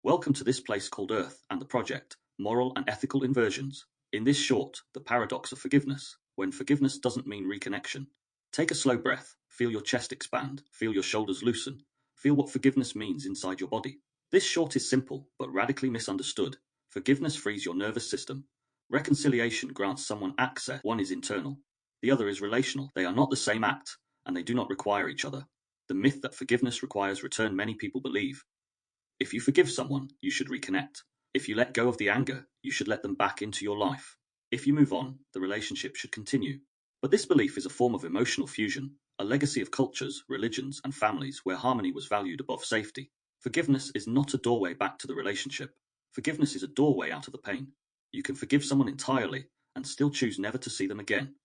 Welcome to this place called Earth and the project, Moral and Ethical Inversions. In this short, the paradox of forgiveness, when forgiveness doesn't mean reconnection. Take a slow breath, feel your chest expand, feel your shoulders loosen, feel what forgiveness means inside your body. This short is simple, but radically misunderstood. Forgiveness frees your nervous system. Reconciliation grants someone access. One is internal, the other is relational. They are not the same act, and they do not require each other. The myth that forgiveness requires return many people believe. If you forgive someone, you should reconnect. If you let go of the anger, you should let them back into your life. If you move on, the relationship should continue. But this belief is a form of emotional fusion, a legacy of cultures, religions, and families where harmony was valued above safety. Forgiveness is not a doorway back to the relationship. Forgiveness is a doorway out of the pain. You can forgive someone entirely and still choose never to see them again.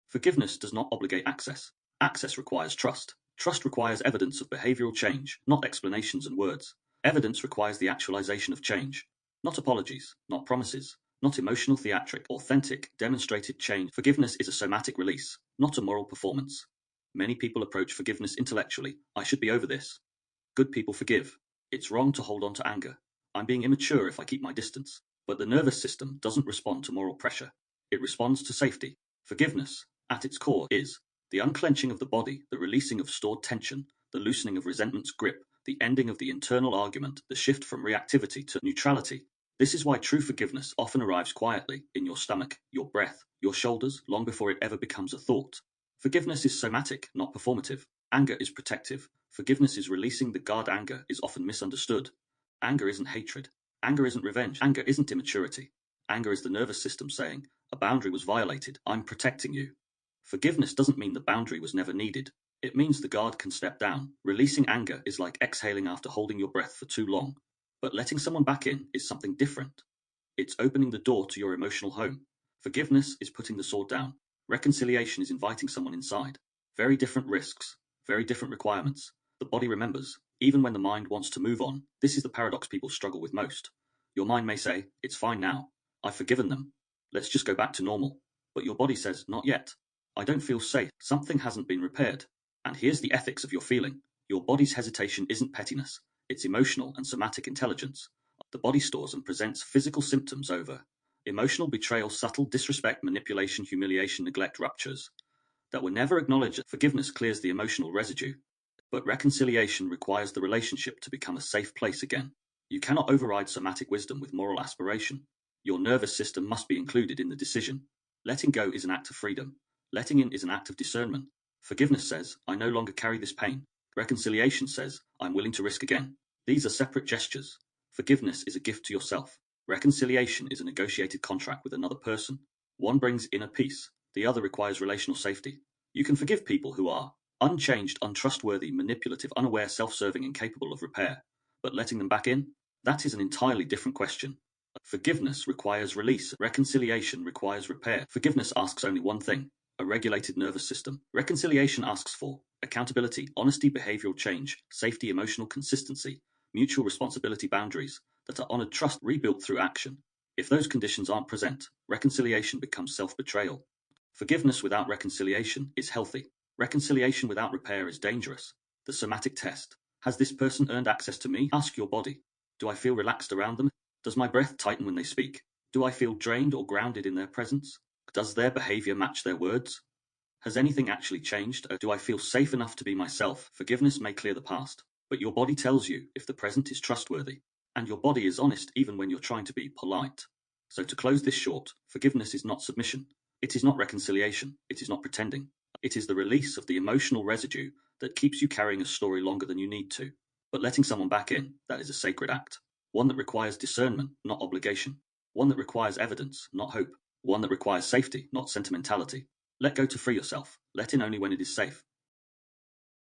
Forgiveness does not obligate access. Access requires trust. Trust requires evidence of behavioral change, not explanations and words. Evidence requires the actualization of change, not apologies, not promises, not emotional theatric, authentic, demonstrated change. Forgiveness is a somatic release, not a moral performance. Many people approach forgiveness intellectually. I should be over this. Good people forgive. It's wrong to hold on to anger. I'm being immature if I keep my distance. But the nervous system doesn't respond to moral pressure. It responds to safety. Forgiveness, at its core, is the unclenching of the body, the releasing of stored tension, the loosening of resentment's grip, the ending of the internal argument, the shift from reactivity to neutrality. This is why true forgiveness often arrives quietly, in your stomach, your breath, your shoulders, long before it ever becomes a thought. Forgiveness is somatic, not performative. Anger is protective. Forgiveness is releasing the guard. Anger is often misunderstood. Anger isn't hatred. Anger isn't revenge. Anger isn't immaturity. Anger is the nervous system saying, a boundary was violated. I'm protecting you. Forgiveness doesn't mean the boundary was never needed. It means the guard can step down. Releasing anger is like exhaling after holding your breath for too long. But letting someone back in is something different. It's opening the door to your emotional home. Forgiveness is putting the sword down. Reconciliation is inviting someone inside. Very different risks, very different requirements. The body remembers, even when the mind wants to move on. This is the paradox people struggle with most. Your mind may say, it's fine now. I've forgiven them. Let's just go back to normal. But your body says, not yet. I don't feel safe. Something hasn't been repaired. And here's the ethics of your feeling. Your body's hesitation isn't pettiness. It's emotional and somatic intelligence. The body stores and presents physical symptoms over emotional betrayal, subtle disrespect, manipulation, humiliation, neglect, ruptures that were never acknowledged. Forgiveness clears the emotional residue, but reconciliation requires the relationship to become a safe place again. You cannot override somatic wisdom with moral aspiration. Your nervous system must be included in the decision. Letting go is an act of freedom. Letting in is an act of discernment. Forgiveness says, I no longer carry this pain. Reconciliation says, I'm willing to risk again. These are separate gestures. Forgiveness is a gift to yourself. Reconciliation is a negotiated contract with another person. One brings inner peace. The other requires relational safety. You can forgive people who are unchanged, untrustworthy, manipulative, unaware, self-serving, incapable of repair. But letting them back in? That is an entirely different question. Forgiveness requires release. Reconciliation requires repair. Forgiveness asks only one thing: a regulated nervous system. Reconciliation asks for accountability, honesty, behavioral change, safety, emotional consistency, mutual responsibility, boundaries that are honored, trust rebuilt through action. If those conditions aren't present, reconciliation becomes self-betrayal. Forgiveness without reconciliation is healthy. Reconciliation without repair is dangerous. The somatic test. Has this person earned access to me? Ask your body. Do I feel relaxed around them? Does my breath tighten when they speak? Do I feel drained or grounded in their presence? Does their behavior match their words? Has anything actually changed? Or do I feel safe enough to be myself? Forgiveness may clear the past, but your body tells you if the present is trustworthy. And your body is honest even when you're trying to be polite. So to close this short, forgiveness is not submission. It is not reconciliation. It is not pretending. It is the release of the emotional residue that keeps you carrying a story longer than you need to. But letting someone back in, that is a sacred act. One that requires discernment, not obligation. One that requires evidence, not hope. One that requires safety, not sentimentality. Let go to free yourself. Let in only when it is safe.